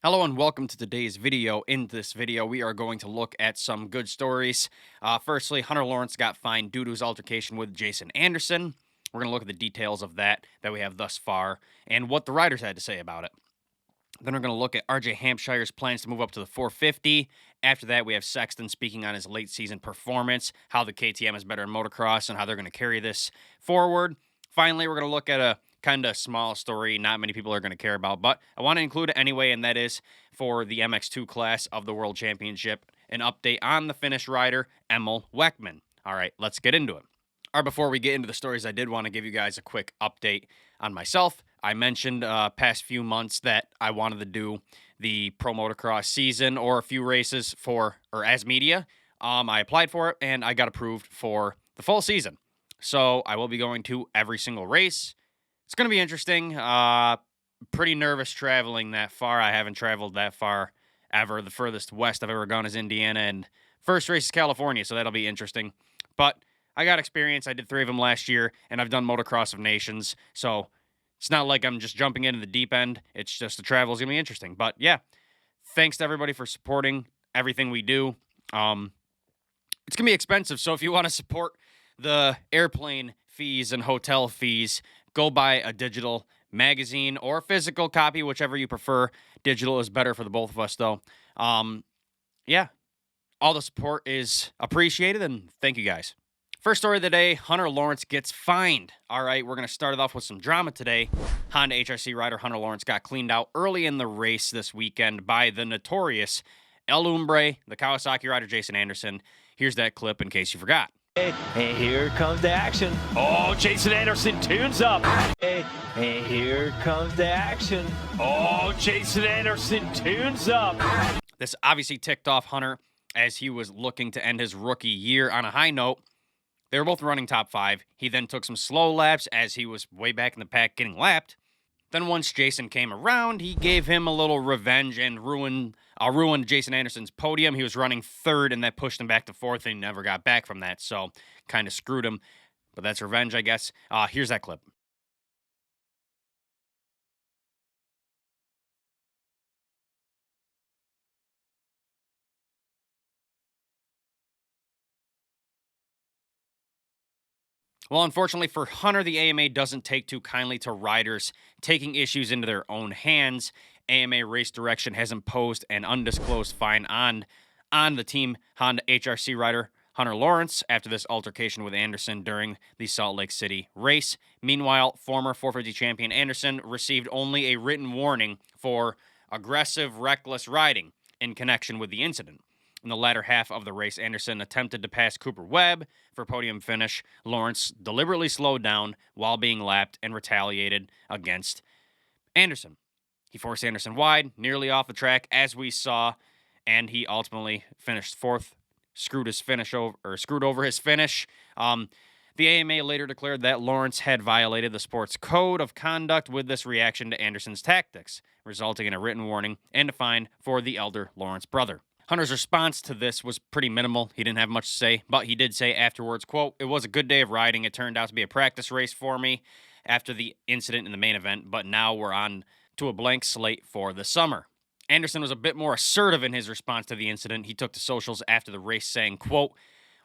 Hello and welcome to today's video. In this video, we are going to look at some good stories. Firstly, Hunter Lawrence got fined due to his altercation with Jason Anderson. We're going to look at the details of that we have thus far and what the riders had to say about it. Then we're going to look at RJ Hampshire's plans to move up to the 450. After that, we have Sexton speaking on his late season performance, how the KTM is better in motocross, and how they're going to carry this forward. Finally, we're going to look at a kind of small story not many people are going to care about, but I want to include it anyway, and that is for the MX2 class of the World Championship, an update on the Finnish rider, Emil Weckman. All right, let's get into it. All right, before we get into the stories, I did want to give you guys a quick update on myself. I mentioned past few months that I wanted to do the Pro Motocross season or a few races as media. I applied for it, and I got approved for the full season. So I will be going to every single race. It's going to be interesting. Pretty nervous traveling that far. I haven't traveled that far ever. The furthest west I've ever gone is Indiana, and first race is California, so that'll be interesting. But I got experience. I did 3 of them last year, and I've done Motocross of Nations, so it's not like I'm just jumping into the deep end. It's just the travel is going to be interesting. But, yeah, thanks to everybody for supporting everything we do. It's going to be expensive, so if you want to support the airplane fees and hotel fees, go buy a digital magazine or physical copy, whichever you prefer. Digital is better for the both of us, though. Yeah, all the support is appreciated, and thank you guys. First story of the day, Hunter Lawrence gets fined. All right, we're going to start it off with some drama today. Honda HRC rider Hunter Lawrence got cleaned out early in the race this weekend by the notorious El Hombre, the Kawasaki rider Jason Anderson. Here's that clip in case you forgot. And here comes the action. Oh, Jason Anderson tunes up. And here comes the action. Oh, Jason Anderson tunes up. This obviously ticked off Hunter as he was looking to end his rookie year on a high note. They were both running top 5. He then took some slow laps as he was way back in the pack getting lapped. Then once Jason came around, he gave him a little revenge and ruined Jason Anderson's podium. He was running 3rd, and that pushed him back to 4th, and he never got back from that, so kind of screwed him. But that's revenge, I guess. Here's that clip. Well, unfortunately for Hunter, the AMA doesn't take too kindly to riders taking issues into their own hands. AMA Race Direction has imposed an undisclosed fine on the Team Honda HRC rider Hunter Lawrence after this altercation with Anderson during the Salt Lake City race. Meanwhile, former 450 champion Anderson received only a written warning for aggressive, reckless riding in connection with the incident. In the latter half of the race, Anderson attempted to pass Cooper Webb for podium finish. Lawrence deliberately slowed down while being lapped and retaliated against Anderson. He forced Anderson wide, nearly off the track, as we saw, and he ultimately finished 4th, screwed over his finish. The AMA later declared that Lawrence had violated the sport's code of conduct with this reaction to Anderson's tactics, resulting in a written warning and a fine for the elder Lawrence brother. Hunter's response to this was pretty minimal. He didn't have much to say, but he did say afterwards, quote, "It was a good day of riding. It turned out to be a practice race for me after the incident in the main event, but now we're on to a blank slate for the summer." Anderson was a bit more assertive in his response to the incident. He took to socials after the race saying, quote,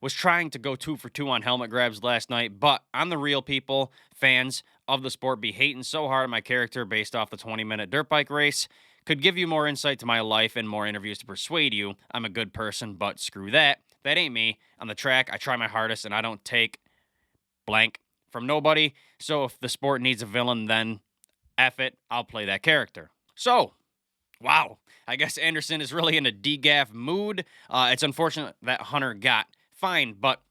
"Was trying to go 2 for 2 on helmet grabs last night, but I'm the real people, fans of the sport be hating so hard on my character based off the 20-minute dirt bike race. Could give you more insight to my life and more interviews to persuade you I'm a good person, but screw that. That ain't me. On the track, I try my hardest, and I don't take blank from nobody. So if the sport needs a villain, then F it, I'll play that character." So, wow. I guess Anderson is really in a DGAF mood. It's unfortunate that Hunter got fined, but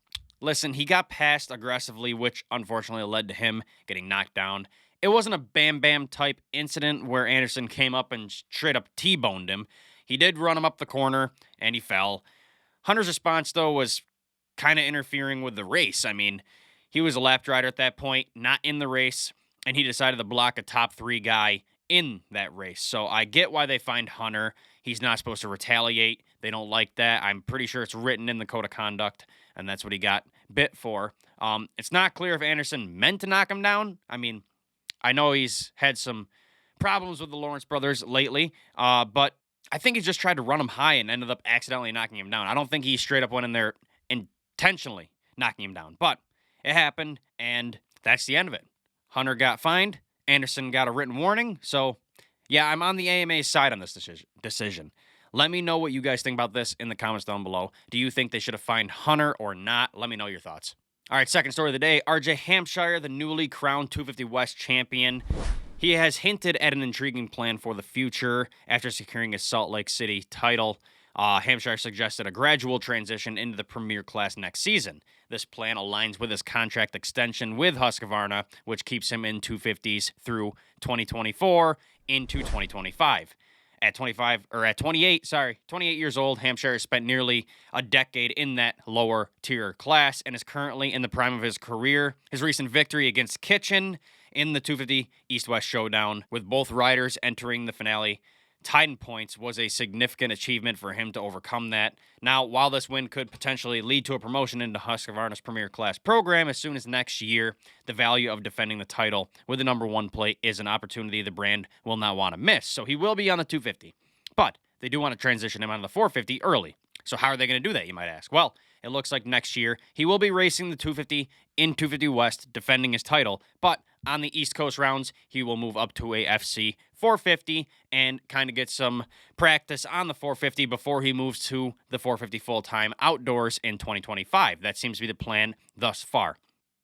listen, he got passed aggressively, which unfortunately led to him getting knocked down. It wasn't a bam-bam type incident where Anderson came up and straight up T-boned him. He did run him up the corner, and he fell. Hunter's response, though, was kind of interfering with the race. I mean, he was a lap rider at that point, not in the race, and he decided to block a top 3 guy in that race. So I get why they fined Hunter. He's not supposed to retaliate. They don't like that. I'm pretty sure it's written in the code of conduct, and that's what he got bit for. It's not clear if Anderson meant to knock him down. I mean, I know he's had some problems with the Lawrence brothers lately, but I think he just tried to run him high and ended up accidentally knocking him down. I don't think he straight up went in there intentionally knocking him down, but it happened, and that's the end of it. Hunter got fined. Anderson got a written warning. So, yeah, I'm on the AMA's side on this decision. Let me know what you guys think about this in the comments down below. Do you think they should have fined Hunter or not? Let me know your thoughts. All right, second story of the day. RJ Hampshire, the newly crowned 250 West champion. He has hinted at an intriguing plan for the future after securing his Salt Lake City title. Hampshire suggested a gradual transition into the premier class next season. This plan aligns with his contract extension with Husqvarna, which keeps him in 250s through 2024 into 2025. At 28 years old, Hampshire has spent nearly a decade in that lower tier class and is currently in the prime of his career. His recent victory against Kitchen in the 250 East-West Showdown, with both riders entering the finale tied in points, was a significant achievement for him to overcome that. Now, while this win could potentially lead to a promotion into Husqvarna's Premier Class program as soon as next year, the value of defending the title with the number 1 plate is an opportunity the brand will not want to miss. So he will be on the 250, but they do want to transition him on the 450 early. So how are they going to do that, you might ask? Well, it looks like next year he will be racing the 250 in 250 West, defending his title, but on the East Coast rounds, he will move up to a FC 450 and kind of get some practice on the 450 before he moves to the 450 full-time outdoors in 2025. That seems to be the plan thus far.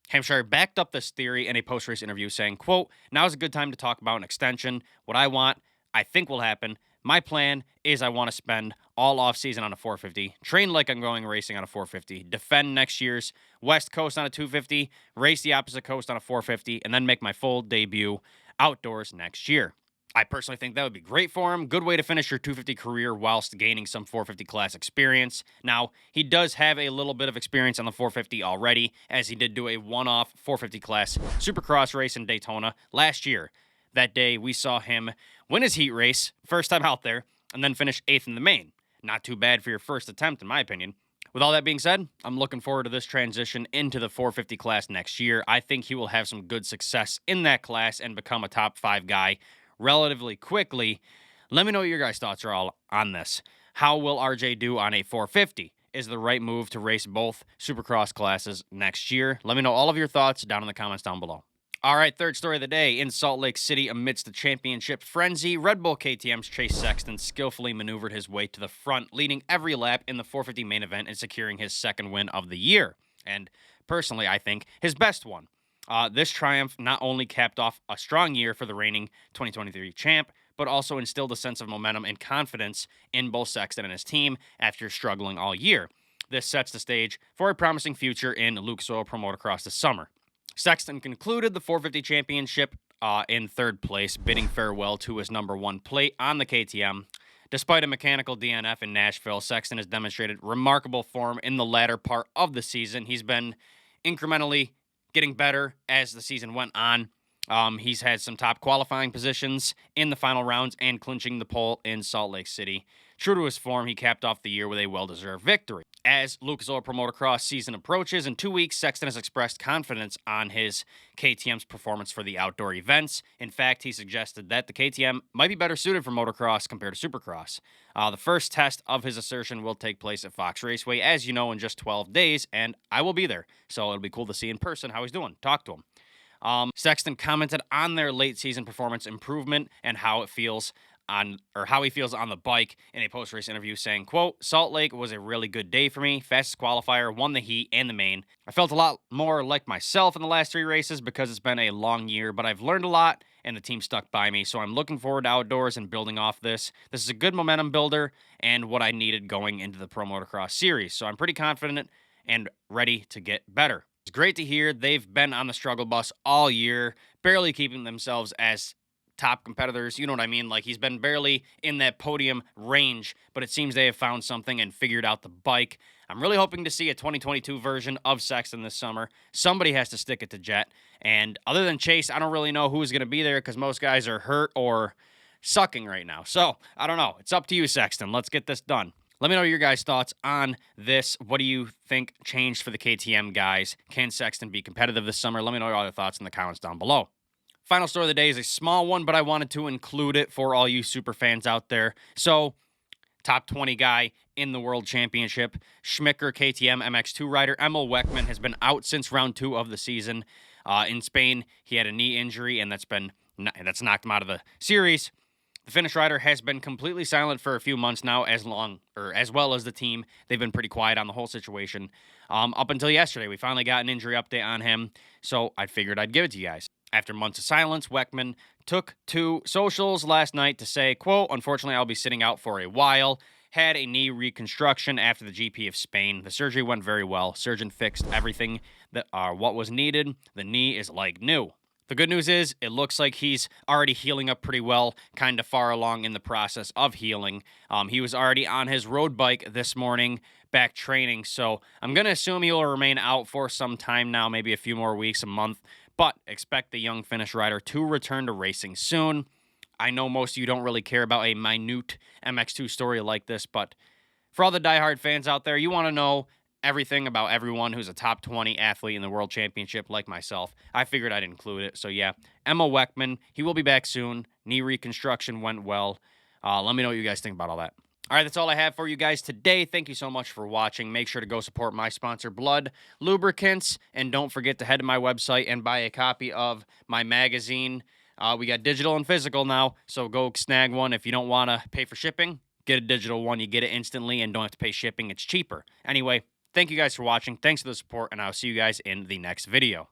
Hampshire backed up this theory in a post-race interview saying, quote, "Now's a good time to talk about an extension. What I think will happen. My plan is I want to spend all offseason on a 450, train like I'm going racing on a 450, defend next year's West Coast on a 250, race the opposite coast on a 450, and then make my full debut outdoors next year. I personally think that would be great for him. Good way to finish your 250 career whilst gaining some 450 class experience. Now, he does have a little bit of experience on the 450 already, as he did do a one-off 450 class Supercross race in Daytona last year. That day, we saw him win his heat race, first time out there, and then finish 8th in the main. Not too bad for your first attempt, in my opinion. With all that being said, I'm looking forward to this transition into the 450 class next year. I think he will have some good success in that class and become a top 5 guy relatively quickly. Let me know what your guys' thoughts are all on this. How will RJ do on a 450? Is the right move to race both Supercross classes next year? Let me know all of your thoughts down in the comments down below. All right, third story of the day. In Salt Lake City, amidst the championship frenzy, Red Bull KTM's Chase Sexton skillfully maneuvered his way to the front, leading every lap in the 450 main event and securing his second win of the year. And personally, I think his best one. This triumph not only capped off a strong year for the reigning 2023 champ, but also instilled a sense of momentum and confidence in both Sexton and his team after struggling all year. This sets the stage for a promising future in Lucas Oil Pro Motocross this summer. Sexton concluded the 450 championship in third place, bidding farewell to his number 1 plate on the KTM. Despite a mechanical DNF in Nashville, Sexton has demonstrated remarkable form in the latter part of the season. He's been incrementally getting better as the season went on. He's had some top qualifying positions in the final rounds and clinching the pole in Salt Lake City. True to his form, he capped off the year with a well-deserved victory. As Lucas Oil Pro Motocross season approaches, in 2 weeks, Sexton has expressed confidence on his KTM's performance for the outdoor events. In fact, he suggested that the KTM might be better suited for motocross compared to Supercross. The first test of his assertion will take place at Fox Raceway, as you know, in just 12 days, and I will be there. So it'll be cool to see in person how he's doing, talk to him. Sexton commented on their late season performance improvement and how he feels on the bike in a post-race interview, saying, quote, "Salt Lake was a really good day for me. Fastest qualifier, won the heat and the main. I felt a lot more like myself in the last 3 races because it's been a long year, but I've learned a lot and the team stuck by me. So I'm looking forward to outdoors and building off this. This is a good momentum builder and what I needed going into the Pro Motocross series. So I'm pretty confident and ready to get better." It's great to hear they've been on the struggle bus all year, barely keeping themselves as top competitors, you know what I mean? Like, he's been barely in that podium range, but it seems they have found something and figured out the bike. I'm really hoping to see a 2022 version of Sexton this summer. Somebody has to stick it to Jet, and other than Chase, I don't really know who's going to be there because most guys are hurt or sucking right now. So, I don't know. It's up to you, Sexton. Let's get this done. Let me know your guys' thoughts on this. What do you think changed for the KTM guys? Can Sexton be competitive this summer? Let me know all your thoughts in the comments down below. Final story of the day is a small one, but I wanted to include it for all you super fans out there. So, top 20 guy in the World Championship, Schmicker KTM MX2 rider Emil Weckman has been out since round 2 of the season. In Spain, he had a knee injury, and that's knocked him out of the series. The Finnish rider has been completely silent for a few months now, as well as the team. They've been pretty quiet on the whole situation. Up until yesterday, we finally got an injury update on him, so I figured I'd give it to you guys. After months of silence, Weckman took to socials last night to say, quote, "Unfortunately, I'll be sitting out for a while. Had a knee reconstruction after the GP of Spain. The surgery went very well. Surgeon fixed everything that what was needed. The knee is like new." The good news is it looks like he's already healing up pretty well, kind of far along in the process of healing. He was already on his road bike this morning, back training, so I'm going to assume he will remain out for some time now, maybe a few more weeks, a month, but expect the young Finnish rider to return to racing soon. I know most of you don't really care about a minute MX2 story like this, but for all the diehard fans out there, you want to know everything about everyone who's a top 20 athlete in the World Championship like myself. I figured I'd include it. So yeah, Emil Weckman, he will be back soon. Knee reconstruction went well. Let me know what you guys think about all that. All right, that's all I have for you guys today. Thank you so much for watching. Make sure to go support my sponsor, Blood Lubricants. And don't forget to head to my website and buy a copy of my magazine. We got digital and physical now, so go snag one. If you don't want to pay for shipping, get a digital one. You get it instantly and don't have to pay shipping. It's cheaper. Anyway, thank you guys for watching. Thanks for the support, and I'll see you guys in the next video.